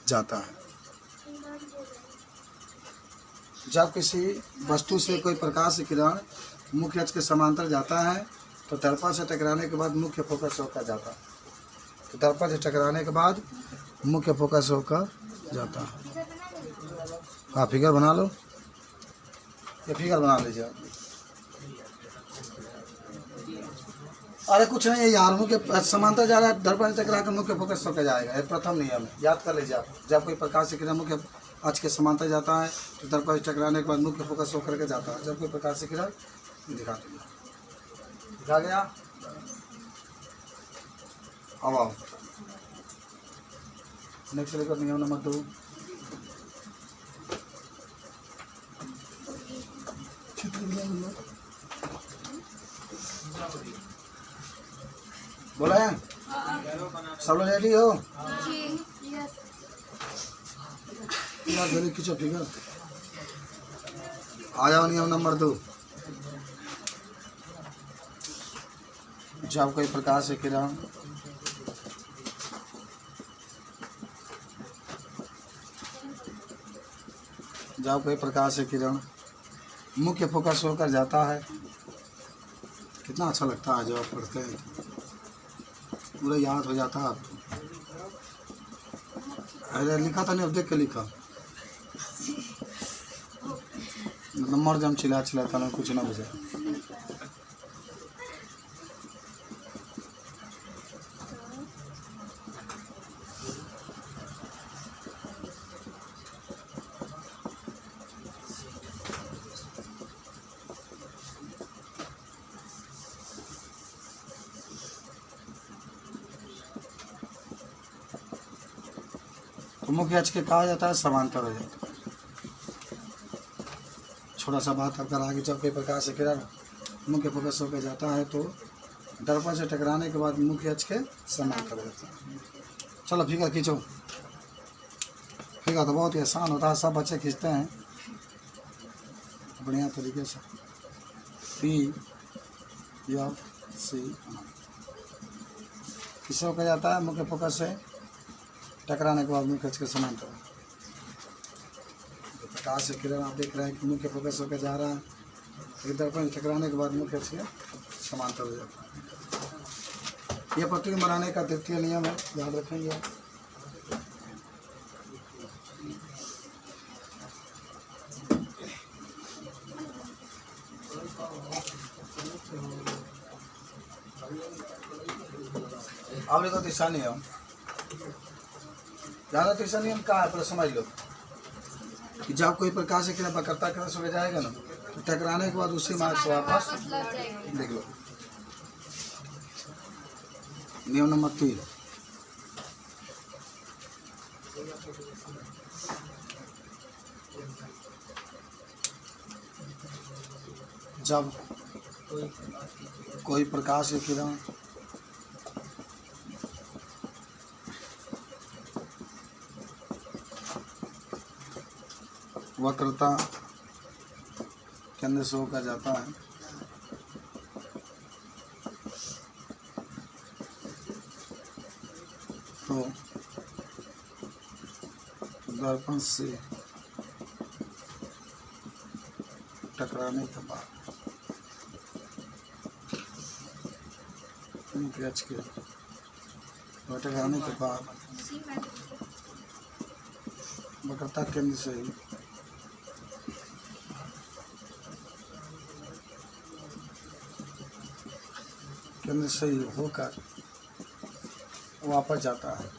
जाता है। जब किसी वस्तु से कोई प्रकाश किरण मुख्य अक्ष के समांतर जाता है तो दर्पण से टकराने के बाद मुख्य फोकस होकर जाता है। तो दर्पण से टकराने के बाद मुख्य फोकस होकर जाता है। हाँ, फिगर बना लो, ये फिगर बना लीजिए आप। अरे कुछ नहीं है यार, मुख्य समांतर जा रहा है, दर्पण से टकरा कर मुख्य फोकस होकर जाएगा। ये प्रथम नियम है, याद कर लीजिए आप। जब कोई प्रकाश की किरण मुख्य अक्ष के समांतर जाता है तो दर्पण से टकराने के बाद मुख्य फोकस होकर के जाता है। जब कोई प्रकाश की किरण दिखा दीजिए, दिखा गया। अब आओ नेक्स्ट लेकर नियम नंबर 2। बोला है सब लोग रेडी हो? फिगर खींचो, फिगर आ जाओ। नियम नंबर 2। जब कोई प्रकाश किरण मुख्य फोकस होकर जाता है। कितना अच्छा लगता है जब आप पढ़ते हैं, पूरा याद हो जाता है आपको। अरे लिखा था नहीं, अब देख के लिखा। नंबर जब चिल्लाता ना, कुछ ना बुझे। तो मुख्य अक्ष के कहा जाता है समांतर हो जाता है। छोटा सा बात अगर आगे जब कोई प्रकाश से किरण मुख्य फोकस होकर जाता है तो दर्पण से टकराने के बाद मुख्य अक्ष के समांतर हो जाता है। चलो फिगर खींचो। फिगर तो बहुत ही आसान होता है, सब बच्चे खींचते हैं बढ़िया तरीके से। पी या सी किससे होकर जाता है? मुख्य फोकस से टकराने के बाद मुख्य अक्ष के समांतर। तो प्रकाश से किरण आप देख रहे हैं कि मुख्य फोकस होकर जा रहा है, एक दर्पण टकराने के बाद मुख्य अक्ष के समांतर हो जाता है। यह प्रतिबिंब बनाने का द्वितीय नियम है, याद रखेंगे आप। आप देखो तीसरा नियम, ज़्यादा तीसरा नियम का है, पर समझ लो कि जब कोई प्रकाश से किरण वक्रता किरण से जाएगा ना तो टकराने के बाद उसी मार्ग से वापस देख लो। नियम नंबर 3। जब कोई प्रकाश की किरण वक्रता केंद्र से होकर जाता है तो दर्पण से टकराने के बाद मुख्य अक्ष के टकराने के बाद वक्रता केंद्र से ही केंद्र से ही होकर वापस जाता है।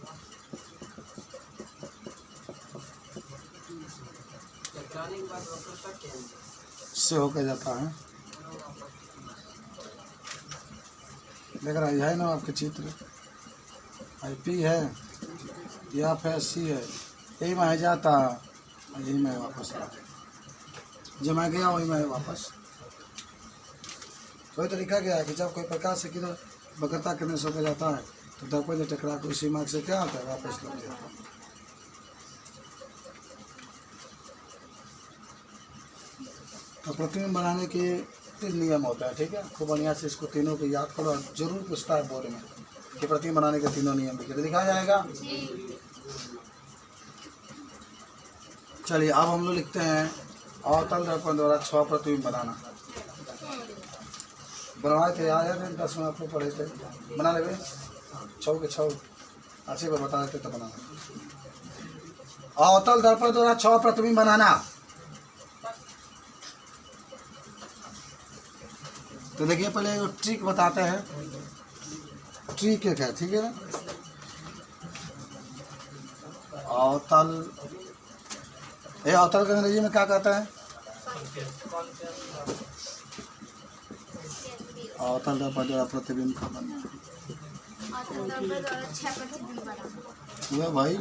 से होकर जाता है। देख रहा है ना आपके चित्र, आई पी है, या फिर सी है, यही मैं जाता यही मैं वापस आता। जब मैं गया वही मैं वापस। कोई तरीका क्या है कि जब कोई प्रकाश से किरण वक्रता केंद्र से होकर जाता है तो दर्पण से टकरा कर उसी मार्ग से क्या आता है? वापस लौट जाता है। तो प्रतिबिंब बनाने के 3 नियम होता है, ठीक है। खूब बढ़िया से इसको तीनों को याद करो, और जरूर पूछता है बोर्ड में कि प्रतिबिंब बनाने के तीनों नियम लिखे तो लिखा जाएगा। चलिए अब हम लोग लिखते हैं अवतल दर्पण द्वारा 6 प्रतिबिंब बनाना। बनवाए थे याद है 10 में आप लोग पढ़े थे, बना ले 6 के 6 अच्छे को बता देते तो बनाना। अवतल दर्पण द्वारा 6 प्रतिबिंब बनाना। तो देखिए पहले एक ट्रिक बताते हैं, ट्रिक एक है, ठीक है ना। अवतल, ये अवतल का अंग्रेजी में क्या कहता है? अवतल दर्पण द्वारा प्रतिबिंब का बनना हुआ भाई।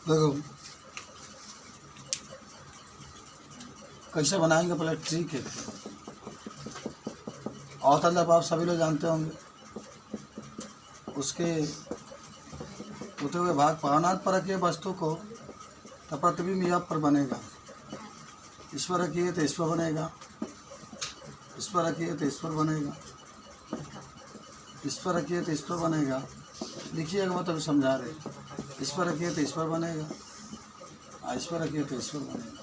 देखो कैसे बनाएंगे, पहले ट्रिक है। अवतल दर्पण आप सभी लोग जानते होंगे, उसके होते हुए भाग पर अनाद पर रखिए वस्तु को तो प्रतिबिंब यहाँ पर बनेगा। इस पर रखिए तो इस पर बनेगा, इस पर रखिए तो इस पर बनेगा, इस पर रखिए तो इस पर बनेगा। लिखिएगा मतलब समझा रहे, इस पर रखिए तो इस पर बनेगा, इस पर रखिए तो इस पर बनेगा।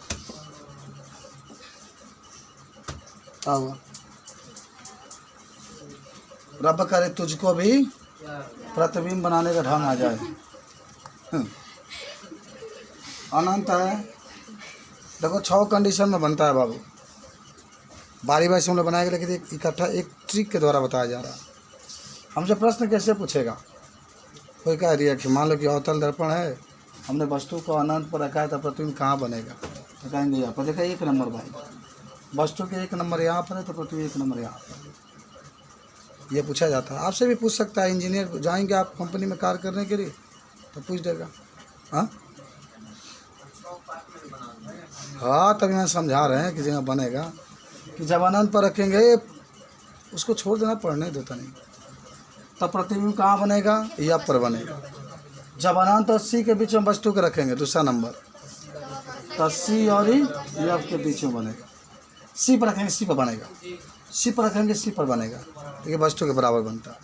क्या हुआ? रब करे तुझको भी प्रतिबिंब बनाने का ढंग आ जाए। अनंत है, देखो 6 कंडीशन में बनता है बाबू। बारी बारी से हम लोग बनाएंगे, लेकिन एक इकट्ठा एक ट्रिक के द्वारा बताया जा रहा है। हमसे प्रश्न कैसे पूछेगा? कोई कह दिया कि मान लो कि अवतल दर्पण है, हमने वस्तु को अनंत पर रखा है तो प्रतिबिंब कहाँ बनेगा? तो कहेंगे यहाँ पर। देखा 1 नंबर भाई, वस्तु के 1 नंबर यहाँ पर है तो प्रतिबिंब 1 नंबर यहाँ पर। ये पूछा जाता है, आपसे भी पूछ सकता है। इंजीनियर जाएंगे आप कंपनी में कार्य करने के लिए तो पूछ देगा। हाँ हाँ, तभी मैं समझा रहे हैं कि जगह बनेगा कि जब अनंत पर रखेंगे, उसको छोड़ देना, पढ़ने देता नहीं, तब प्रतिबिंब कहाँ बनेगा? यहाँ पर बनेगा। जब अनंत और सी के बीच में वस्तु के रखेंगे, दूसरा नंबर, तो सी और एफ के बीच में बनेगा। सी पर रखेंगे सी पर बनेगा, सी पर रखेंगे सी पर बनेगा, देखिए वस्तु के बराबर बनता है।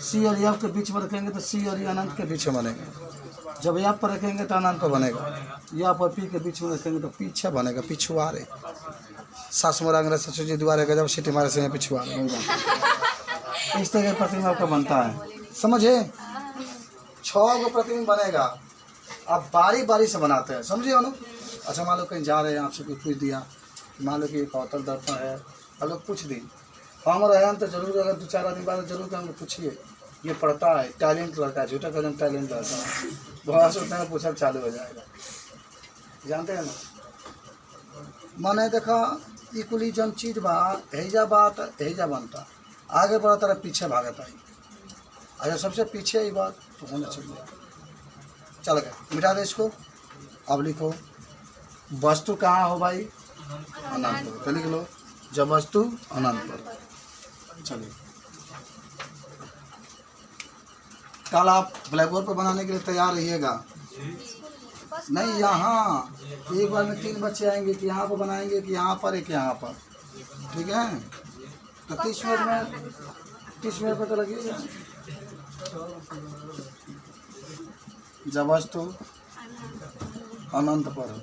सी और एफ के बीच में रखेंगे तो सी और अनंत के बीच में बनेगा। जब यहाँ पर रखेंगे तो अनंत पर बनेगा, यहाँ पर पी के बीच में रखेंगे तो पीछे बनेगा, पिछुआरे। सास मोरा अंग्रेज ससुर जी द्वारे गजब सिटी मारे से पिछुआरे। इस तरह का प्रतिबिंब आपका बनता है, समझे? 6 को प्रतिबिंब बनेगा। अब बारी बारी से बनाते हैं, समझिए ना। अच्छा मान लो कहीं जा रहे हैं, आपसे कोई पूछ दिया, मान लो कि एक अवतल दर्पण है, हम लोग पूछ दी, हम रहन तो जरूर, अगर 2-4 आदमी बात जरूर कहेंगे पूछिए, ये पढ़ता है, टैलेंट लड़का है, झूठा कदम टैलेंट लड़का है, बहुत से उतना पूछा चालू हो जाएगा। जानते हैं ना, मैंने देखा इकुली जन चीज बा हैजा बात हैजा बनता, आगे बढ़ा तरह पीछे भागता है। अगर सबसे पीछे ही बात तो होना चाहिए। चल गए, मिटा दे इसको। अब लिखो वस्तु कहाँ हो भाई? अनंत पर। तो लिख लो जब वस्तु अनंत पर। चलिए कल आप ब्लैक बोर्ड पर बनाने के लिए तैयार रहिएगा। नहीं यहाँ एक बार में 3 बच्चे आएंगे कि यहाँ पर बनाएंगे कि यहाँ पर एक यहाँ पर, ठीक है? तो 30 मिनट पर तो लगेगा। जब वस्तु अनंत पर हो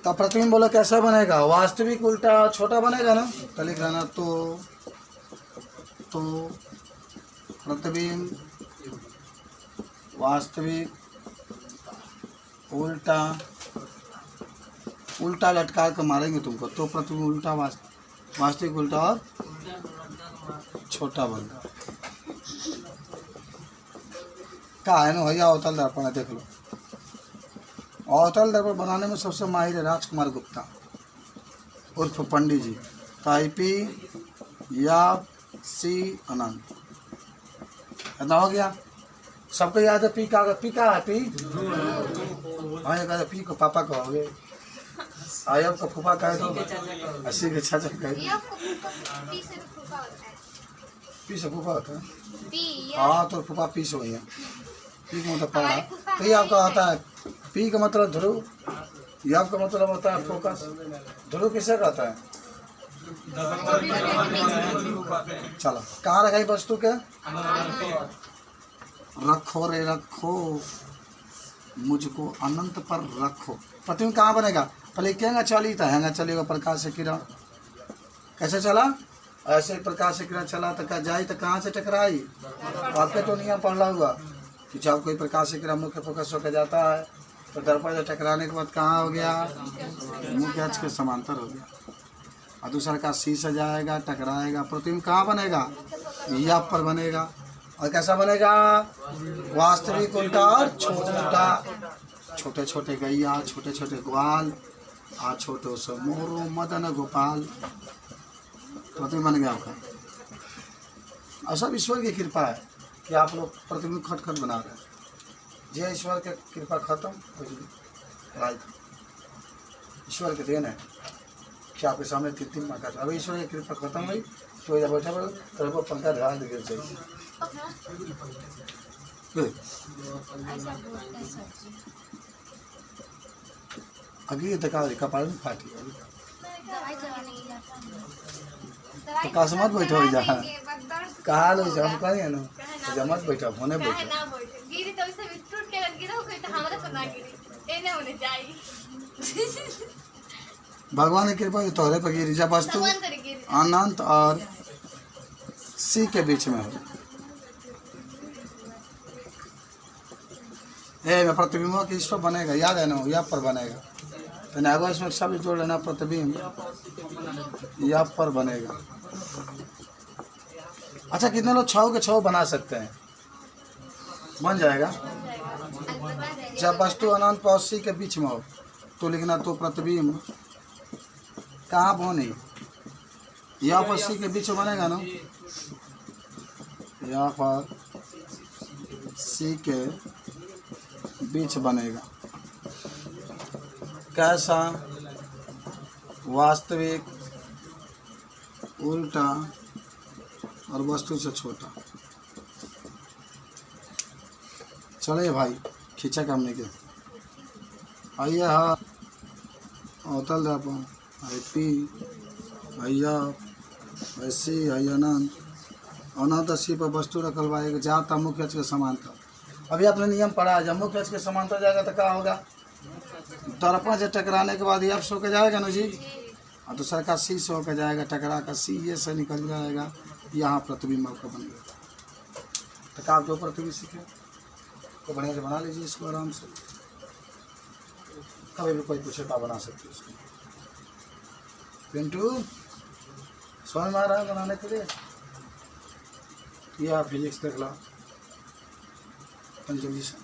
तब प्रतिबिंब बोलो कैसा बनेगा? वास्तविक उल्टा छोटा बनेगा ना, तो लिख लेना तो प्रतिबिंब वास्तविक उल्टा लटका कर मारेंगे तुमको, तो प्रतिबिंब उल्टा वास्तविक उल्टा और छोटा बनता क्या है ना भैया। अवतल दर्पण है, देख लो। अवतल दर्पण बनाने में सबसे माहिर है राजकुमार गुप्ता उर्फ पंडित जी। IP या सी अनंत, इतना हो गया। सबको याद है? पी का है? पी हाँ, कहते पी को पापा कहोगे, आयब का फूफा कहे दो, 80 के चाचा कहे दो। पी से फूफा होता है? हाँ, तो फूफा पी से हुई है। पी का मतलब पढ़ा, पी आपका आता है, पी का मतलब ध्रुव, या आपका मतलब होता है फोकस। ध्रुव किसे कहता है? चलो कहाँ रखाई वस्तु के? रखो रे रखो, मुझको अनंत पर रखो। प्रतिबिंब कहाँ बनेगा? पहले क्या चली था, हैंगा चलेगा प्रकाश से किरण। कैसे चला? ऐसे प्रकाश से किरण चला तो क्या जाई तो कहाँ से टकराई? आपके तो नियम पढ़ा हुआ कि जब कोई प्रकाश से किरण मुख्य फोकस होकर जाता है तो दर्पण से टकराने के बाद कहाँ हो गया? मुख्य अक्ष के समांतर हो गया। और दूसरा का सी से जाएगा, टकराएगा। प्रतिबिंब कहाँ बनेगा? या पर बनेगा। और कैसा बनेगा? वास्तविक उल्टा और छोटा। छोटे छोटे गैया, छोटे छोटे ग्वाल, आ छोटो से मोरो मदन गोपाल। प्रतिबिंब बन गया आपका। और सब ईश्वर की कृपा है कि आप लोग प्रतिबिंब खटखट बना रहे हैं। जे ईश्वर की कृपा खत्म हो जाए, ईश्वर के देन है कि आपके सामने 3-3 मकान। अभी ईश्वर की कृपा खत्म हुई तो जब बैठा तो पंखा ध्यान गिर चाहिए। अगली दिखा कपाल में फाटी तो कहा मत बैठो हो जा कहा लो हम करें ना तो मत बैठो होने बैठो। भगवान की कृपा तोहरे पर गिरी जब वस्तु अनंत और सी के बीच में हो। मैं प्रतिबिंबों की ईश्वर बनेगा, याद है ना? या पर बनेगा तो नागो इसमें सब जोड़ लेना। प्रतिबिंब या पर बनेगा। अच्छा कितने लोग 6 के 6 बना सकते हैं? बन जाएगा। जब वस्तु अनंत और सी के बीच में हो तो लिखना तो प्रतिबिंब कहाँ बने? या पर सी के बीच में बनेगा ना? या पर सी के बीच बनेगा। कैसा? वास्तविक उल्टा और वस्तु से छोटा। चले भाई खींचा काम नहीं किया। आइए हाँ अवतल दापन पी भैया ऐसी अनंत अनंत सी पर वस्तु रखल बा एक जाता मुख्य अक्ष के समांतर। अभी आपने नियम पढ़ा है, जब मुख्य अक्ष के समांतर जाएगा तो क्या होगा? दर्पण से टकराने के बाद एफ से होकर जाएगा ना जी, और दूसरा का सी से होकर जाएगा, टकरा का सी ये से निकल जाएगा, यहाँ प्रतिबिंब आपका बनेगा। तो आप जो प्रतिबिंब सीखे तो बढ़िया से बना लीजिए इसको आराम से। कभी भी कोई पूछे तो बना सकते इसको। पिंटू स्वयं आ रहा है बनाने के लिए। ये आप फिजिक्स देख लो पंचमी से।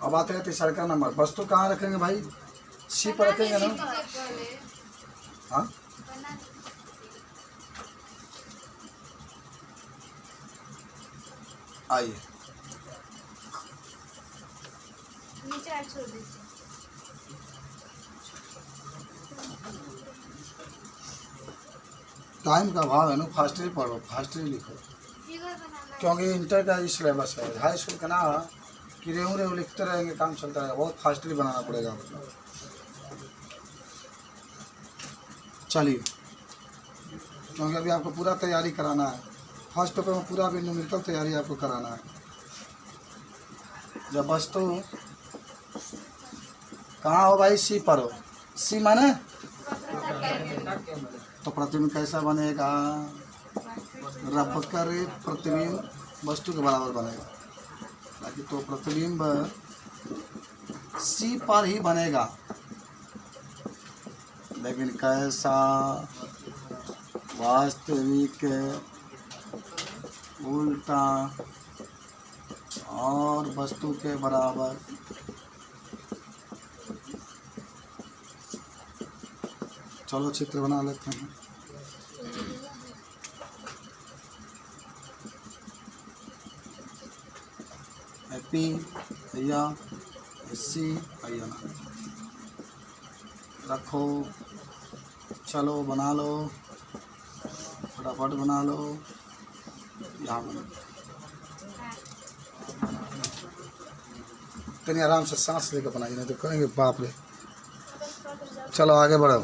अब आते हैं तीसरा का नंबर। वस्तु कहाँ रखेंगे भाई? सी पर रखेंगे ना? हाँ आइए टाइम का अभाव है ना, फास्टली पढ़ो फास्टली लिखो, क्योंकि इंटर का सिलेबस है। हाई स्कूल का ना कि रेहू रेहू लिखते रहेंगे काम चलता है, बहुत फास्टली बनाना पड़ेगा आपको। चलिए क्योंकि अभी आपको पूरा तैयारी कराना है। फर्स्ट पेपर में पूरा भी न्यूमेरिकल तैयारी आपको कराना है। जब वस्तु कहाँ हो भाई? सी पर हो। सी माने तो प्रतिबिंब कैसा बनेगा? रफकर प्रतिबिंब वस्तु के बराबर बनेगा। ताकि तो प्रतिबिंब सी पर ही बनेगा, लेकिन कैसा? वास्तविक उल्टा और वस्तु के बराबर। चलो चित्र बना लेते हैं। पी भैया सी भैया रखो। चलो बना लो, फटाफट बना लो। यहाँ बना कहीं आराम से सांस लेकर बनाइए, नहीं तो कहेंगे बाप रे। चलो आगे बढ़ो।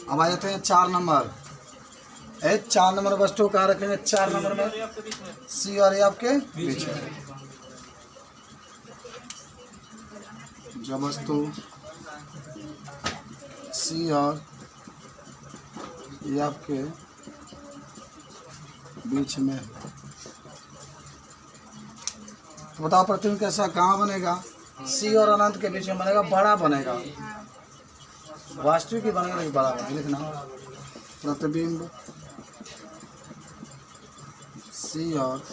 अब आ जाते हैं 4 नंबर। 4 नंबर वस्तु कहाँ रखेंगे? 4 नंबर में सी और ए आपके बीच में। जब वस्तु सी और ए आपके बीच में, तो बताओ प्रतिबिंब कैसा कहाँ बनेगा? सी और अनंत के बीच में बनेगा, बड़ा बनेगा, वास्तविक ही बनेगा लेकिन बड़ा बनेगा। लिखना प्रतिबिंब सी और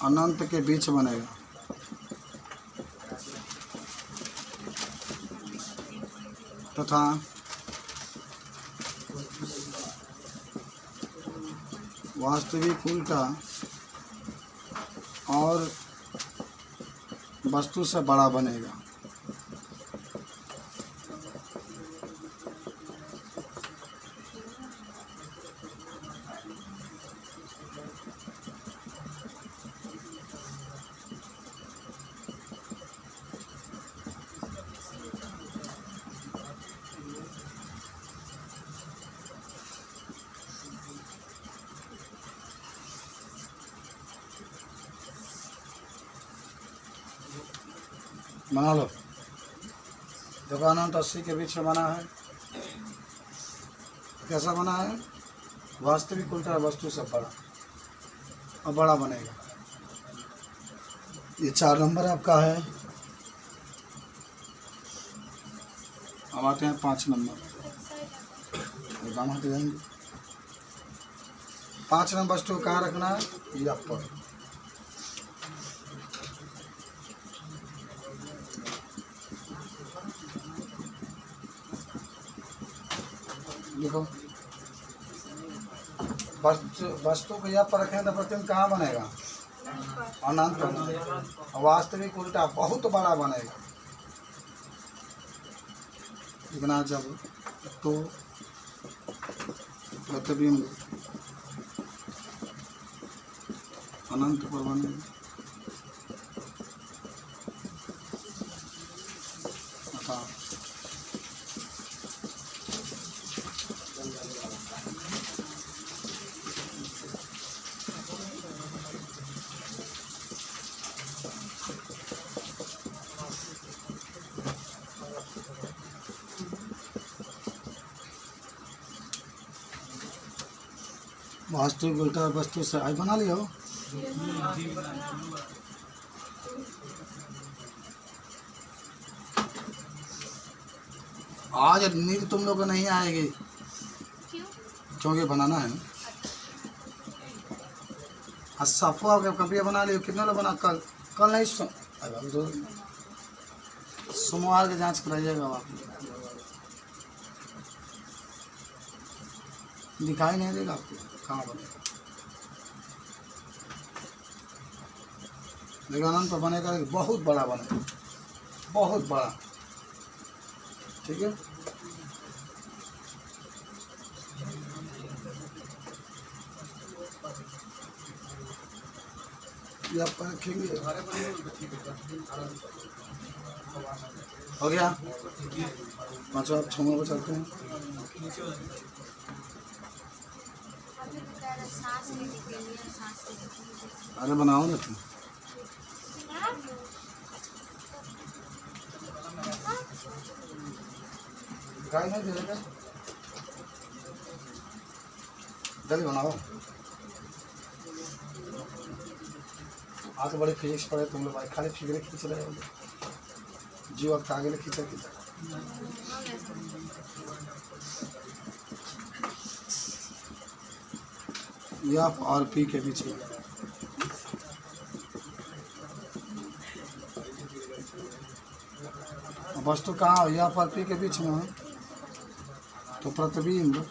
अनंत के बीच बनेगा, तथा वास्तविक उल्टा और वस्तु से बड़ा बनेगा। बना लो। देखो अनंत 80 के बीच में बना है, कैसा बना है? वास्तविक उल्टा वस्तु से बड़ा और बड़ा बनेगा। ये 4 नंबर आपका है। अब आते हैं 5 नंबर। एकदम हट जाएंगे। 5 नंबर वस्तु कहाँ रखना है? या पर। देखो वस्तु को यहाँ पर रखें तो प्रतिबिंब कहाँ बनेगा? अनंत बनेगा। वास्तविक उल्टा बहुत बड़ा बनेगा। लिखना जब तो प्रतिबिंब अनंत पर बनेगा, वास्तविक उल्टा वस्तु से। आई बना लिया हो। आज नींद तुम लोग को नहीं आएगी क्योंकि बनाना है ना। आज सफा कपिया बना लियो। कितने लोग बना? कल नहीं सोमवार के जांच कराइएगा। आप दिखाई नहीं देगा आपको कहाँ बनेगा। लेकिन अनंत पर बनेगा, बहुत बड़ा बनेगा, बहुत बड़ा। ठीक है। ये आप रखेंगे। हो गया। पाँचों आप 6 को चलते हैं। अरे बनाओ ना तुम। दिखाई नहीं देगा। जल्दी बनाओ। आज बड़े फिजिक्स पढ़े तुम लोग भाई। खाली फिगर खींच रहे हो। जीव अब आगे खींचा खींचा। एफ और पी के बीच में वस्तु कहाँ हो? एफ और पी के बीच में है तो प्रतिबिंब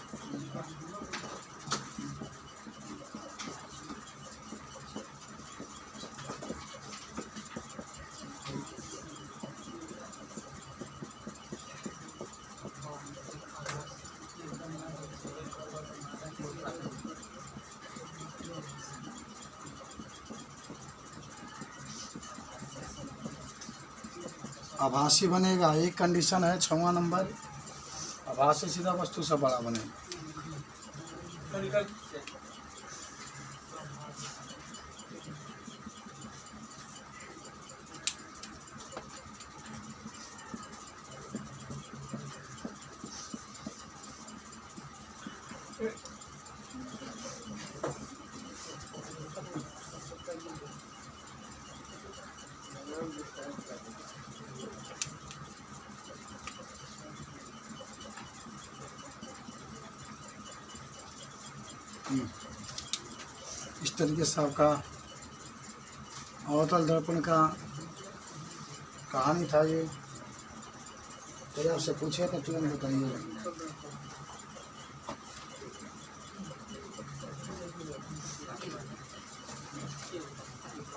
आभासी बनेगा, एक कंडीशन है 6वां नंबर, आभासी सीधा वस्तु से बड़ा बनेगा। इस तरीके से आपका अवतल दर्पण का कहानी था ये। तो आपसे पूछे तो तुरंत बताइए।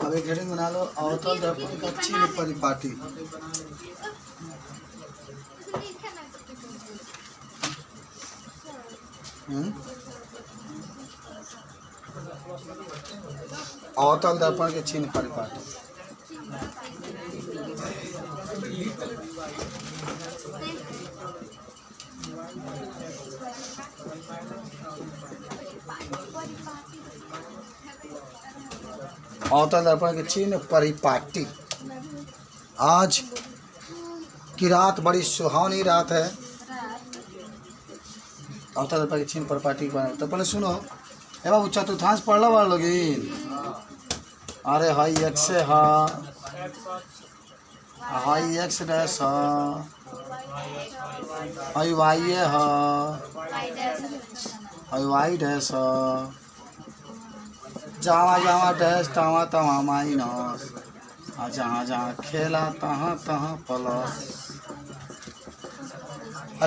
अब एक हेडिंग बना लो, अवतल दर्पण का चिन्ह परिपाटी। अवतल दर्पण के चिन्ह परिपाटी। अवतल दर्पण के चिन्ह परिपाटी। आज की रात बड़ी सुहावनी रात है। अवतल दर्पण के चिन्ह परिपाटी बने तो पहले सुनो। ए बाबू चतुर्थांश पढ़ लो लोगिन। अरे हाई एक्स है, हाई एक्स डैश है, हाई वाई है, हाई वाई डैश है, जावा जावा डैश तावा तावा माइनस, आ जहाँ जहाँ खेला तहाँ तहाँ प्लस।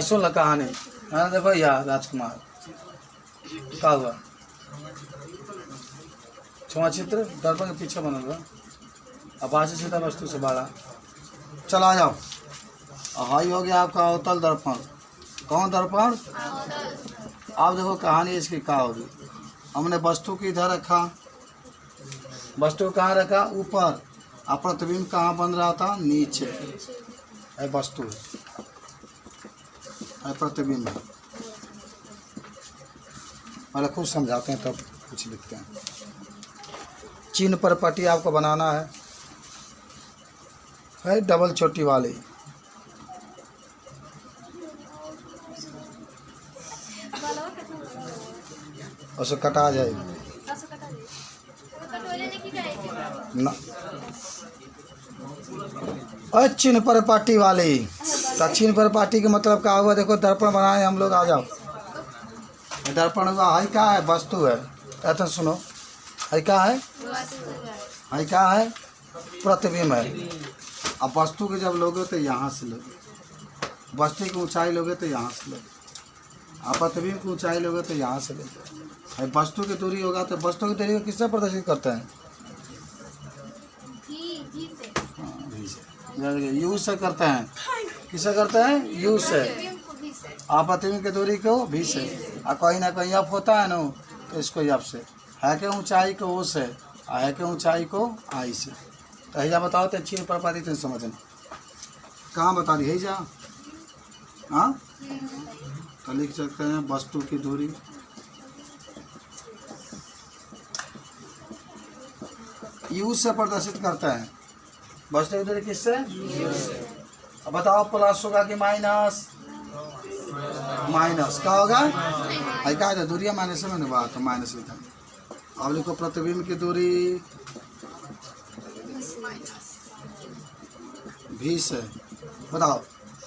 सुन लो कहानी। देखो यार राजकुमार का हुआ, छुआ चित्र दर्पण के पीछे बनल बा, आभासी सीधा वस्तु से बड़ा। चला जाओ। हाई हो गया आपका अवतल दर्पण। कौन दर्पण? आप देखो कहानी इसकी क्या होगी। हमने वस्तु को इधर रखा, वस्तु कहाँ रखा? ऊपर। और प्रतिबिंब कहाँ बन रहा था? नीचे। है वस्तु है प्रतिबिंब। पहले खुद समझाते हैं तब कुछ लिखते हैं। चिन्ह परिपाटी आपको बनाना है डबल चोटी वाली। उसे कटा जाएगी ना। चिन्ह परिपाटी वाली। तो चिन्ह परिपाटी के मतलब क्या हुआ? देखो दर्पण बनाए हम लोग। आ जाओ। दर्पण हुआ, हाई क्या है? वस्तु है। ऐसा सुनो, हाई क्या है? हाई क्या है? प्रतिबिंब है। अब वस्तु के जब लोगे तो यहाँ से लोगे, वस्तु की ऊंचाई लोगे तो यहाँ से लोगे, आप प्रतिबिंब की ऊंचाई लोगे तो यहाँ से लोगे। वस्तु की दूरी होगा तो वस्तु की दूरी को किससे प्रदर्शित करते हैं? यू से करते हैं। किससे करते हैं? यू से। आप प्रतिबिंब की दूरी को भी से। और कहीं ना कहीं अप होता है ना, तो इसको अप से। है के ऊंचाई को ओ से, है के ऊंचाई को आई से। तो हैजा बताओ तो चिन्ह परिपाटी तो समझना। कहाँ बता दी हैजा? हाँ, तो लिख सकते हैं वस्तु की दूरी यू से प्रदर्शित करते हैं। वस्तु की दूरी किससे? अब बताओ प्लस होगा कि माइनस? माइनस क्या होगा? है क्या है? दूरिया माइनस में ना बात, तो माइनस लिखा। अब लिखो प्रतिबिंब की दूरी भी से। बताओ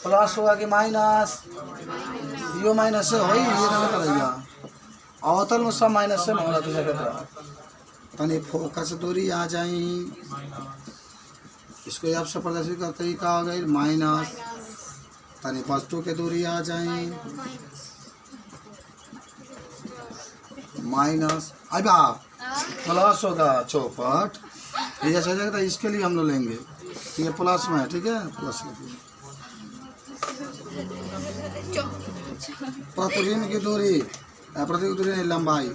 प्लस होगा कि माइनस? यो माइनस से हो ही, ये नहीं करेगा। अवतल में सब माइनस से होगा तो जगह तनी फोकस दूरी आ जाई। इसको अब से प्रदर्शित करते ही क्या हो गई? माइनस। तनी वस्तु की दूरी आ जाए माइनस। अब आप प्लस होगा चौपट। ये जैसे जाएगा तो इसके लिए हम लोग लेंगे। ये प्लस में है, ठीक है? प्लस लिखिए। प्रतिबिंब की दूरी, प्रतिबिंब की दूरी नहीं, लंबाई।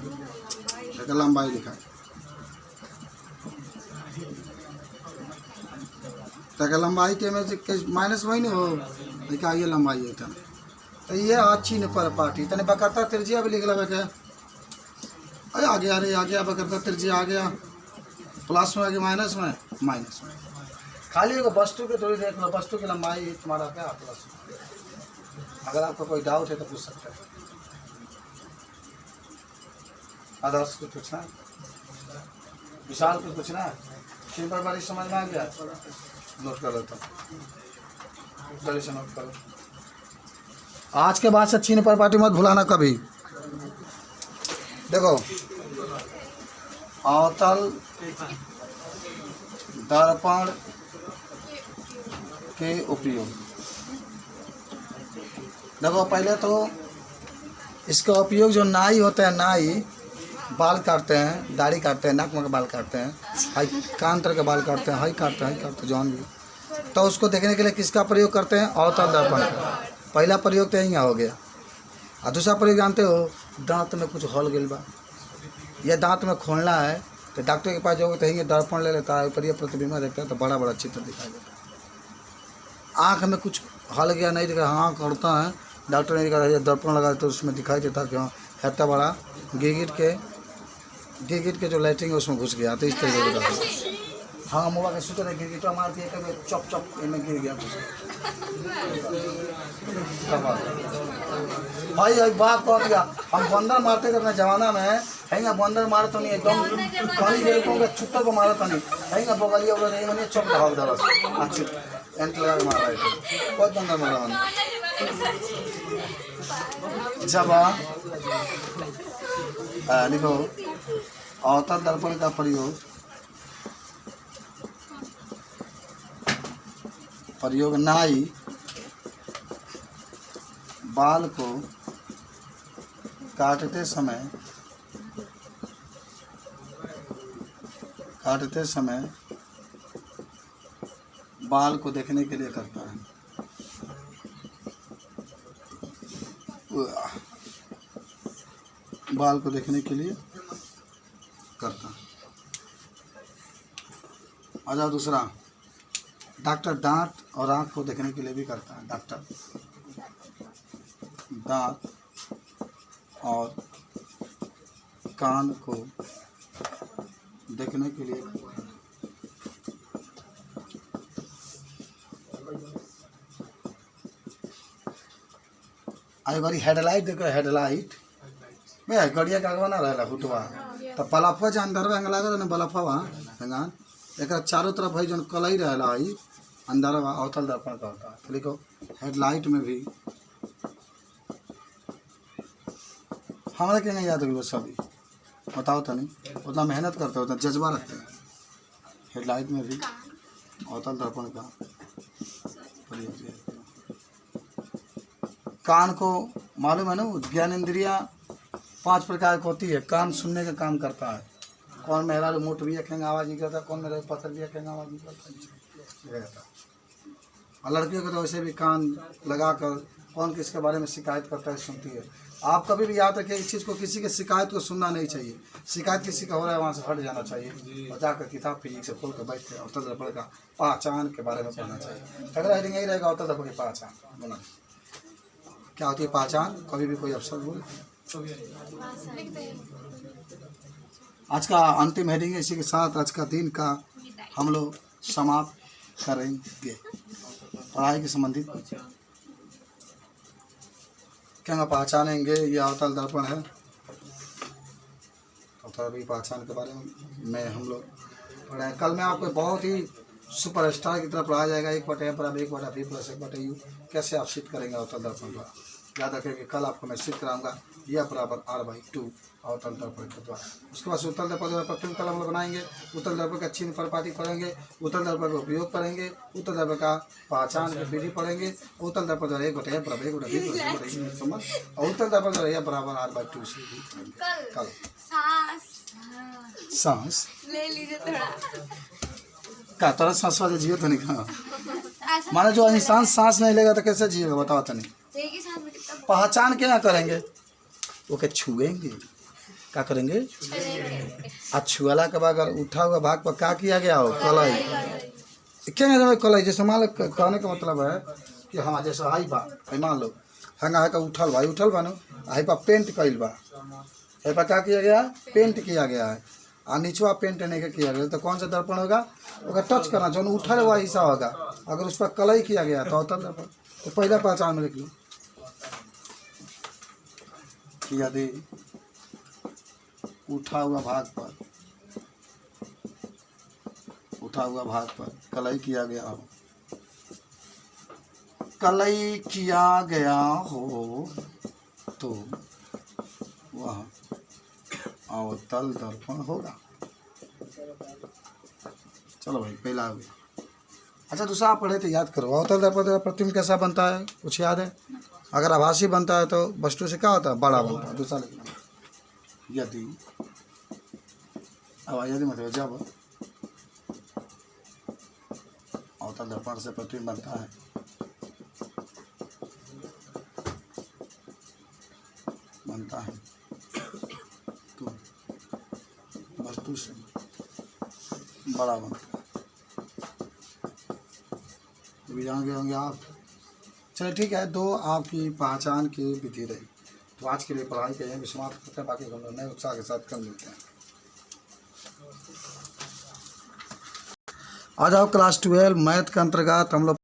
लंबाई लिखा। तो लंबाई के में माइनस वही नहीं हो देखा ये लंबाई है इतना तो ये अच्छी न पर पार्टी तने बकरता त्रिज्या भी लिख लगे के अरे आ गया, अरे आ गया, बकरता त्रिज्या आ गया, प्लस में आ गया माइनस में खाली एक वस्तु के थोड़ी देख लो, वस्तु की लंबाई तुम्हारा क्या प्लस। अगर आपको कोई डाउट है तो पूछ सकते हैं। आदर्श को पूछना है, विशाल को पूछना है, सिंपल बारी समझ में आ गया, नोट कर लेता हूँ, जल्दी से नोट करो। आज के बाद से छीन पर पार्टी मत भुलाना कभी। देखो अवतल दर्पण के उपयोग, देखो पहले तो इसका उपयोग जो नाई होते हैं, नाई बाल काटते हैं, दाढ़ी काटते हैं, नाक में के बाल काटते हैं, हाई कान तर के बाल काटते हैं, हाई काटते हैं जौन भी, तो उसको देखने के लिए किसका प्रयोग करते हैं? अवतल दर्पण का। पहला प्रयोग तो यहीं हो गया। और दूसरा प्रयोग जानते हो, दांत में कुछ हॉल गिल बा, ये दांत में खोलना है तो डॉक्टर के पास जाओगे तो यहीं दर्पण ले लेता है, ऊपर ये प्रतिबिंब देखता है तो बड़ा बड़ा चित्र दिखाई देता है। आँख में कुछ हल गया नहीं दिखा, आँख उड़ता है, डॉक्टर ने दिखा दर्पण लगा तो उसमें दिखाई देता कि हाँ इतना बड़ा गिरगिट के जो लाइटिंग है उसमें घुस गया, तो इस तरीके का। हाँ मोबा के सूत्र है, गिरगिटा मार दिया कभी चप चप इनमें गिर गया भाई बाप कह दिया। हम बंदर मारते थे अपने जमाना में, है बंदर मारे तो नहीं एकदम कहीं देर को छुट्टा को मारा तो नहीं, है बगलिया उधर नहीं मैंने चप भाग दरस अच्छा एंट लगा मार रहे थे, बहुत बंदर मारा मैंने। जब लिखो अवतल दर्पण का प्रयोग नाई बाल को काटते समय बाल को देखने के लिए करता है। बाल को देखने के लिए करता है। अच्छा दूसरा, डॉक्टर दांत और आँख को देखने के लिए भी करता है। डॉक्टर दांत और कान को देखने के लिए करता है। आई बारी हेडलाइट देखो, हेडलाइट भैया गड़िया का आगवा ना रहला हुटवा तो पलफवा जो अंदर में लागल ना बलफवा हेंगान एक चारों तरफ है जो कलई रहला है अंदर अवतल दर्पण का होता है। तो लिखो हेडलाइट में भी हमारा क्या नहीं याद होगी सभी बताओ तो नहीं, उतना मेहनत करते उतना जज्बा रखते हैं। हेडलाइट में भी अवतल दर्पण का प्रयोग। कान को मालूम है ना, ज्ञान इंद्रिया 5 प्रकार की होती है। कान सुनने का काम करता है। कौन मेरा मोट भी रखेंगे आवाज़ निकलता है, कौन मेरा पत्थर भी रखेंगे आवाज़ निकलता है। और लड़कियों को तो वैसे भी कान लगाकर कौन किसके बारे में शिकायत करता है सुनती है। आप कभी भी याद रखिए इस चीज़ को, किसी की शिकायत को सुनना नहीं चाहिए। शिकायत किसी का हो रहा है वहाँ से हट जाना चाहिए और जाकर किताब फिजिक्स से खोल कर बैठ के अवतल दर्पण का पहचान के बारे में पढ़ना चाहिए। अगला हेडिंग यही रहेगा, अवतल दर्पण की पहचान बोला क्या होती है। पहचान कभी भी कोई अफसर बोले। आज का अंतिम हेडिंग है, इसी के साथ आज का दिन का हम लोग समाप्त करेंगे। पढ़ाई के संबंधित क्या हम पहचानेंगे, ये अवतल दर्पण है। अवतल भी पहचान के बारे में हम लोग पढ़े। कल में आपको बहुत ही सुपरस्टार की तरह पढ़ाया जाएगा। 1/1/1/v+1/u कैसे आप सिद्ध करेंगे अवतल दर्पण का। याद रखें कि कल आपको मैं सिद्ध कराऊंगा यह बराबर r/2 अवतल दर्पण के द्वारा। उसके बाद उत्तल दर्पण पर कल हम लोग बनाएंगे। उत्तल दर्पण का चिन्ह परिपाटी पढ़ेंगे, उत्तल दर्पण का उपयोग पढ़ेंगे, उत्तल दर्पण का पहचान की विधि पढ़ेंगे। उत्तल दर्पण द्वारा 1/1/1/v+1/u और उत्तल दर्पण द्वारा यह बराबर r/2 से भी पढ़ेंगे। कल सांस ले लीजिए थोड़ा। क्या तरह सांस वाले जियो तो नहीं कहा माने जो इंसान सांस नहीं लेगा तो कैसे जिएगा बताओ तो नहीं। पहचान क्या करेंगे, वो क्या छुएंगे, क्या करेंगे छुएला के बाद अगर उठा हुआ भाग पर क्या किया गया हो कलाई क्या है कल जैसे मान लो कहने का मतलब है कि हाँ जैसे हाई बा मान लो हंगा है का उठल भाई उठल बा हाई पा पेंट कइल बा हाई पा क्या किया गया पेंट किया गया है और नीचवा पेंट नहीं का किया गया तो कौन सा दर्पण होगा होगा टच करना जो उठल हुआ हिस्सा होगा अगर उस पर कलई किया गया तो अवतल दर्पण। तो पहला पहचान में लिख लो कि यदि उठा हुआ भाग पर कलई किया गया हो तो वह अवतल दर्पण होगा। चलो भाई पहला हो गया। अच्छा दूसरा आप पढ़े तो याद करो अवतल दर्पण का प्रतिबिंब कैसा बनता है कुछ याद है? अगर आभासी बनता है तो वस्तु से क्या होता है बड़ा बनता है। दूसरा लिखना यदि मतलब जब अवतल दर्पण से प्रतिबिंब बनता है तो वस्तु से बड़ा बनता है। भी जान गए होंगे आप। चलिए ठीक है दो आपकी पहचान की विधि रही। तो आज के लिए पढ़ाई के लिए समाप्त करते हैं बाकी हम लोग नए उत्साह के साथ कल मिलते हैं। आज आओ क्लास 12 मैथ के अंतर्गत हम लोग